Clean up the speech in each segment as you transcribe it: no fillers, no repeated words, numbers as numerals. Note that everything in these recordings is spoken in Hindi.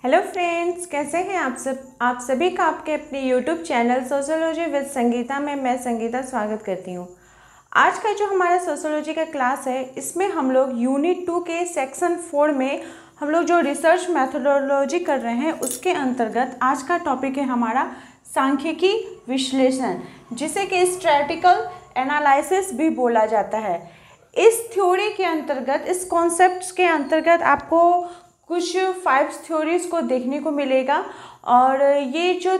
हेलो फ्रेंड्स, कैसे हैं आप सभी का आपके अपने YouTube channel sociology with Sangeeta में मैं संगीता स्वागत करती हूँ। आज का जो हमारा सोशियोलॉजी का क्लास है, इसमें हम लोग यूनिट 2 के सेक्शन 4 में हम लोग जो रिसर्च मैथोडोलॉजी कर रहे हैं उसके अंतर्गत आज का टॉपिक है हमारा सांख्यिकी विश्लेषण, जिसे कि स्ट्रैटिकल एनालिसिस भी बोला जाता है। इस थ्योरी के अंतर्गत, इस कॉन्सेप्ट्स के अंतर्गत आपको कुछ 5 थ्योरीज को देखने को मिलेगा और ये जो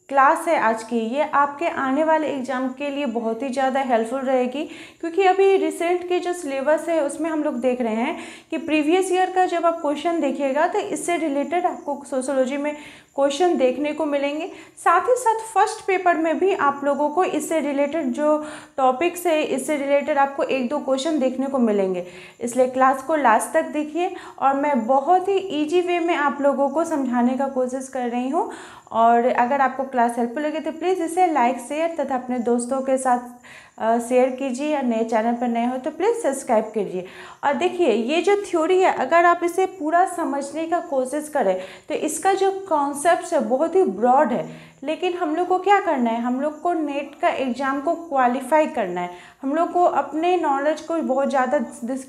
क्लास है आज की, ये आपके आने वाले एग्ज़ाम के लिए बहुत ही ज़्यादा हेल्पफुल रहेगी, क्योंकि अभी रिसेंट के जो सिलेबस है उसमें हम लोग देख रहे हैं कि प्रीवियस ईयर का जब आप क्वेश्चन देखिएगा तो इससे रिलेटेड आपको सोशियोलॉजी में क्वेश्चन देखने को मिलेंगे। साथ ही साथ फर्स्ट पेपर में भी आप लोगों को इससे रिलेटेड जो टॉपिक्स है, इससे रिलेटेड आपको 1-2 क्वेश्चन देखने को मिलेंगे। इसलिए क्लास को लास्ट तक देखिए और मैं बहुत ही ईजी वे में आप लोगों को समझाने का कोशिश कर रही हूँ। और अगर आपको क्लास हेल्पफुल लगे तो प्लीज़ इसे लाइक, शेयर तथा अपने दोस्तों के साथ शेयर कीजिए। और नए चैनल पर नए हो तो प्लीज़ सब्सक्राइब कीजिए। और देखिए, ये जो थ्योरी है, अगर आप इसे पूरा समझने का कोशिश करें तो इसका जो कॉन्सेप्ट है बहुत ही ब्रॉड है, लेकिन हम लोग को क्या करना है, हम लोग को नेट का एग्ज़ाम को क्वालिफाई करना है। हम लोग को अपने नॉलेज को बहुत ज़्यादा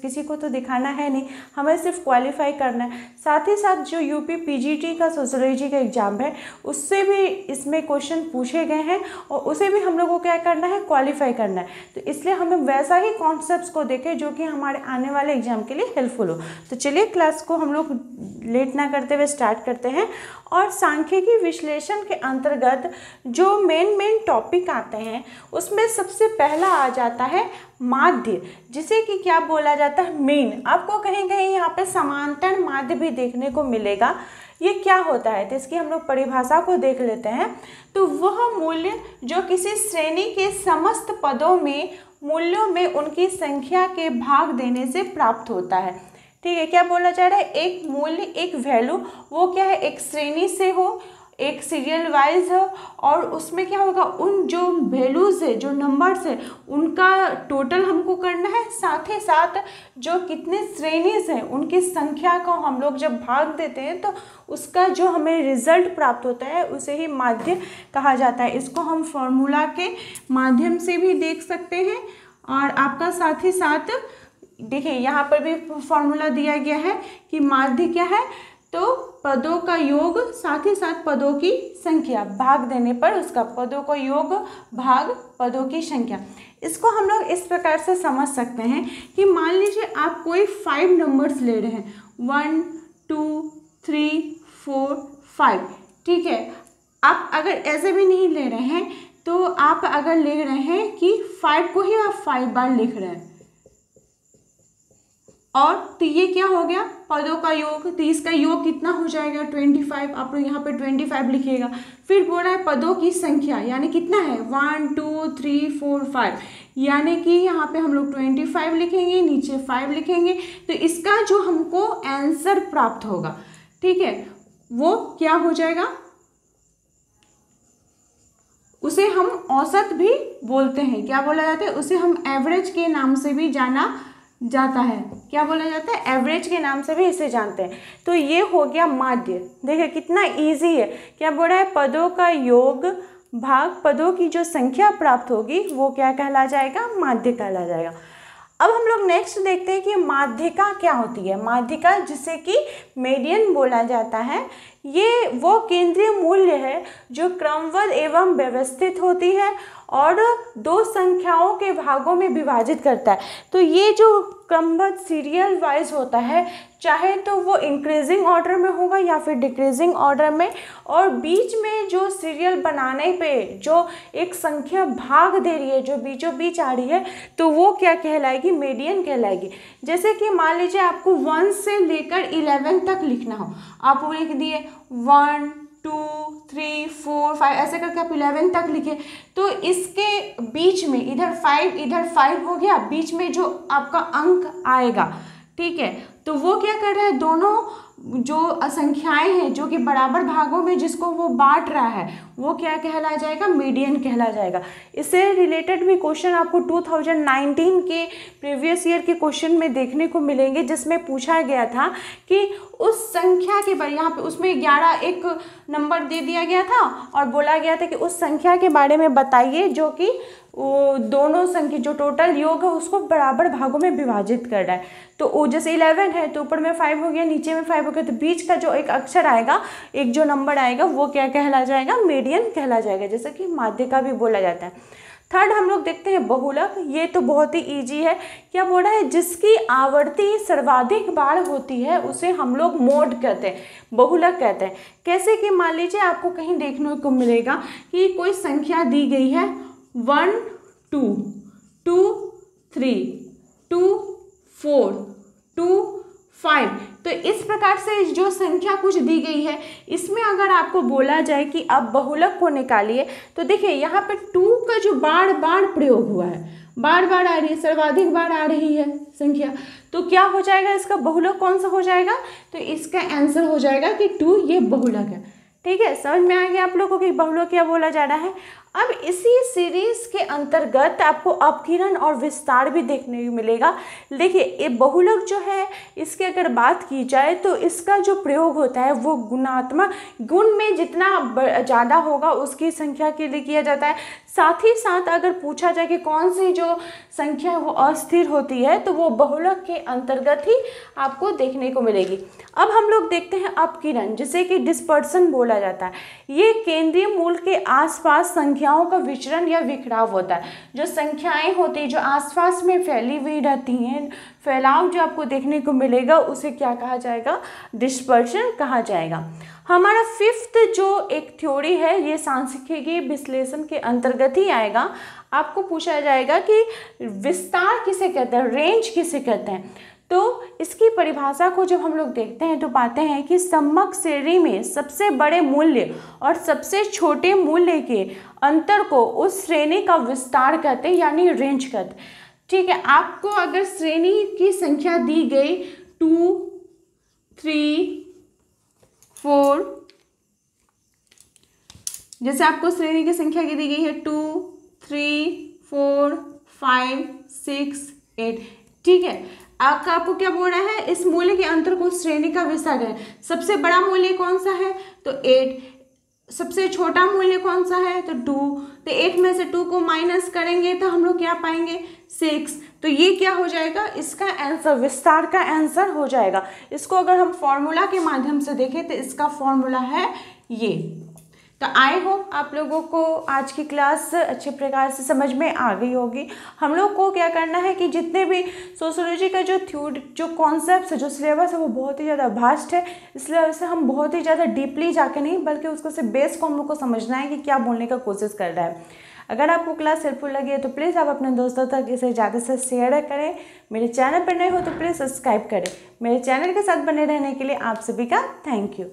किसी को तो दिखाना है नहीं, हमें सिर्फ क्वालिफाई करना है। साथ ही साथ जो यूपी पीजीटी का सोशियोलॉजी का एग्ज़ाम है, उससे भी इसमें क्वेश्चन पूछे गए हैं और उसे भी हम लोग को क्या करना है, क्वालिफाई करना है। तो इसलिए हमें वैसा ही कॉन्सेप्ट्स को देखें जो कि हमारे आने वाले एग्ज़ाम के लिए हेल्पफुल हो। तो चलिए क्लास को हम लोग लेट ना करते हुए स्टार्ट करते हैं। और सांख्यिकी विश्लेषण के अंतर्गत जो मेन टॉपिक आते हैं उसमें सबसे पहला आ जाता है माध्य, जिसे कि क्या बोला जाता है, मीन। आपको कहीं कहीं यहाँ पे समांतर माध्य भी देखने को मिलेगा। ये क्या होता है, तो इसकी हम लोग परिभाषा को देख लेते हैं। तो वह मूल्य जो किसी श्रेणी के समस्त पदों में मूल्यों में उनकी संख्या के भाग देने से प्राप्त होता है। ठीक है, क्या बोला जा रहा है, एक मूल्य, एक वैल्यू, वो क्या है, एक श्रेणी से हो, एक सीरियल वाइज हो, और उसमें क्या होगा, उन जो वैल्यूज़ है, जो नंबर्स है, उनका टोटल हमको करना है। साथ ही साथ जो कितने श्रेणीज हैं उनकी संख्या को हम लोग जब भाग देते हैं तो उसका जो हमें रिजल्ट प्राप्त होता है उसे ही माध्य कहा जाता है। इसको हम फॉर्मूला के माध्यम से भी देख सकते हैं। और आपका साथ ही साथ देखिए, यहाँ पर भी फॉर्मूला दिया गया है कि माध्य क्या है, तो पदों का योग साथ ही साथ पदों की संख्या, भाग देने पर उसका पदों का योग भाग पदों की संख्या। इसको हम लोग इस प्रकार से समझ सकते हैं कि मान लीजिए आप कोई 5 नंबर्स ले रहे हैं, 1 2 3 4 5। ठीक है, आप अगर ऐसे भी नहीं ले रहे हैं तो आप अगर ले रहे हैं कि 5 को ही आप 5 बार लिख रहे हैं, और तो ये क्या हो गया, पदों का योग। तो इसका योग कितना हो जाएगा, 25। आप लोग यहाँ पे 25 लिखिएगा। फिर बोल रहा है पदों की संख्या, यानी कितना है, 1 2 3 4 5, यानी कि यहाँ पे हम लोग 25 लिखेंगे, नीचे 5 लिखेंगे। तो इसका जो हमको आंसर प्राप्त होगा, ठीक है, वो क्या हो जाएगा, उसे हम औसत भी बोलते हैं। क्या बोला जाता है, उसे हम एवरेज के नाम से भी जाना जाता है। क्या बोला जाता है, एवरेज के नाम से भी इसे जानते हैं। तो ये हो गया माध्य। देखिए कितना इजी है। क्या बोल रहा है, पदों का योग भाग पदों की जो संख्या प्राप्त होगी वो क्या कहला जाएगा, माध्य कहला जाएगा। अब हम लोग नेक्स्ट देखते हैं कि माध्यिका क्या होती है। माध्यिका, जिसे कि मीडियन बोला जाता है, ये वो केंद्रीय मूल्य है जो क्रमबद्ध एवं व्यवस्थित होती है और 2 संख्याओं के भागों में विभाजित करता है। तो ये जो क्रमबद्ध सीरियल वाइज होता है, चाहे तो वो इंक्रीजिंग ऑर्डर में होगा या फिर डिक्रीजिंग ऑर्डर में, और बीच में जो सीरियल बनाने पे जो एक संख्या भाग दे रही है, जो बीचों बीच आ रही है, तो वो क्या कहलाएगी, मीडियन कहलाएगी। जैसे कि मान लीजिए आपको 1 से लेकर 11 तक लिखना हो, आप वो लिख दिए 1 2 3 4 5, ऐसे करके आप 11 तक लिखे। तो इसके बीच में इधर 5 हो गया, बीच में जो आपका अंक आएगा, ठीक है, तो वो क्या कर रहा है, दोनों जो असंख्याएं हैं जो कि बराबर भागों में जिसको वो बांट रहा है वो क्या कहला जाएगा, मीडियन कहला जाएगा। इससे रिलेटेड भी क्वेश्चन आपको 2019 के प्रीवियस ईयर के क्वेश्चन में देखने को मिलेंगे, जिसमें पूछा गया था कि उस संख्या के बारे, यहाँ पे उसमें 11 एक नंबर दे दिया गया था और बोला गया था कि उस संख्या के बारे में बताइए जो कि वो दोनों संख्या जो टोटल योग है उसको बराबर भागों में विभाजित कर रहा है। तो वो जैसे 11 है तो ऊपर में 5 हो गया, नीचे में 5 हो गया, तो बीच का जो एक अक्षर आएगा, एक जो नंबर आएगा वो क्या कहला जाएगा, मीडियन कहला जाएगा, जैसे कि माध्य का भी बोला जाता है। थर्ड हम लोग देखते हैं बहुलक। ये तो बहुत ही ईजी है। क्या बोल रहा है, जिसकी आवर्ती सर्वाधिक बार होती है उसे हम लोग मोड कहते हैं, बहुलक कहते हैं। कैसे कि मान लीजिए आपको कहीं देखने को मिलेगा कि कोई संख्या दी गई है 1 2 2 3 2 4 2 5, तो इस प्रकार से जो संख्या कुछ दी गई है इसमें अगर आपको बोला जाए कि आप बहुलक को निकालिए, तो देखिए यहाँ पे 2 का जो बार बार प्रयोग हुआ है, बार बार आ रही है, सर्वाधिक बार आ रही है संख्या, तो क्या हो जाएगा, इसका बहुलक कौन सा हो जाएगा, तो इसका आंसर हो जाएगा कि 2, ये बहुलक है। ठीक है, समझ में आ गया आप लोगों को कि बहुलक क्या बोला जा रहा है। अब इसी सीरीज के अंतर्गत आपको अपकिरण और विस्तार भी देखने को मिलेगा। देखिए ये बहुलक जो है इसकी अगर बात की जाए तो इसका जो प्रयोग होता है वो गुणात्मक, गुण में जितना ज़्यादा होगा उसकी संख्या के लिए किया जाता है। साथ ही साथ अगर पूछा जाए कि कौन सी जो संख्या वो अस्थिर होती है तो वो बहुलक के अंतर्गत ही आपको देखने को मिलेगी। अब हम लोग देखते हैं अपकिरण, जिसे कि डिस्पर्सन बोला जाता है। ये केंद्रीय मूल के आसपास संख्याओं का विचरण या बिखराव होता है। जो संख्याएं होती हैं जो आसपास में फैली हुई रहती हैं, फैलाव जो आपको देखने को मिलेगा उसे क्या कहा जाएगा, डिस्पर्शन कहा जाएगा। हमारा फिफ्थ जो एक थ्योरी है ये सांख्यिकीय विश्लेषण के अंतर्गत ही आएगा। आपको पूछा जाएगा कि विस्तार किसे कहते हैं, रेंज किसे कहते हैं। तो इसकी परिभाषा को जब हम लोग देखते हैं तो पाते हैं कि सम्मक श्रेणी में सबसे बड़े मूल्य और सबसे छोटे मूल्य के अंतर को उस श्रेणी का विस्तार कहते हैं, यानी रेंज कहते हैं। ठीक है, आपको अगर श्रेणी की संख्या दी गई 2 3 4, जैसे आपको श्रेणी की संख्या दी गई है 2 3 4 5 6 8, ठीक है, आपको क्या बोल रहा है, इस मूल्य के अंतर को श्रेणी का विस्तार करें। सबसे बड़ा मूल्य कौन सा है, तो 8, सबसे छोटा मूल्य कौन सा है, तो 2, तो 8 में से 2 को माइनस करेंगे तो हम लोग क्या पाएंगे, 6, तो ये क्या हो जाएगा, इसका आंसर, विस्तार का आंसर हो जाएगा। इसको अगर हम फॉर्मूला के माध्यम से देखें तो इसका फॉर्मूला है ये। तो आई होप आप लोगों को आज की क्लास अच्छे प्रकार से समझ में आ गई होगी। हम लोग को क्या करना है कि जितने भी सोशियोलॉजी का जो कॉन्सेप्ट है, जो सिलेबस है वो बहुत ही ज़्यादा वास्ट है, इसलिए वैसे हम बहुत ही ज़्यादा डीपली जाके नहीं बल्कि उसको से बेस को हम लोग को समझना है कि क्या बोलने का कोशिश कर रहा है। अगर आपको क्लास हेल्पफुल लगी है तो प्लीज़ आप अपने दोस्तों तक इसे ज़्यादा से शेयर करें। मेरे चैनल पर नए हो तो प्लीज़ सब्सक्राइब करें। मेरे चैनल के साथ बने रहने के लिए आप सभी का थैंक यू।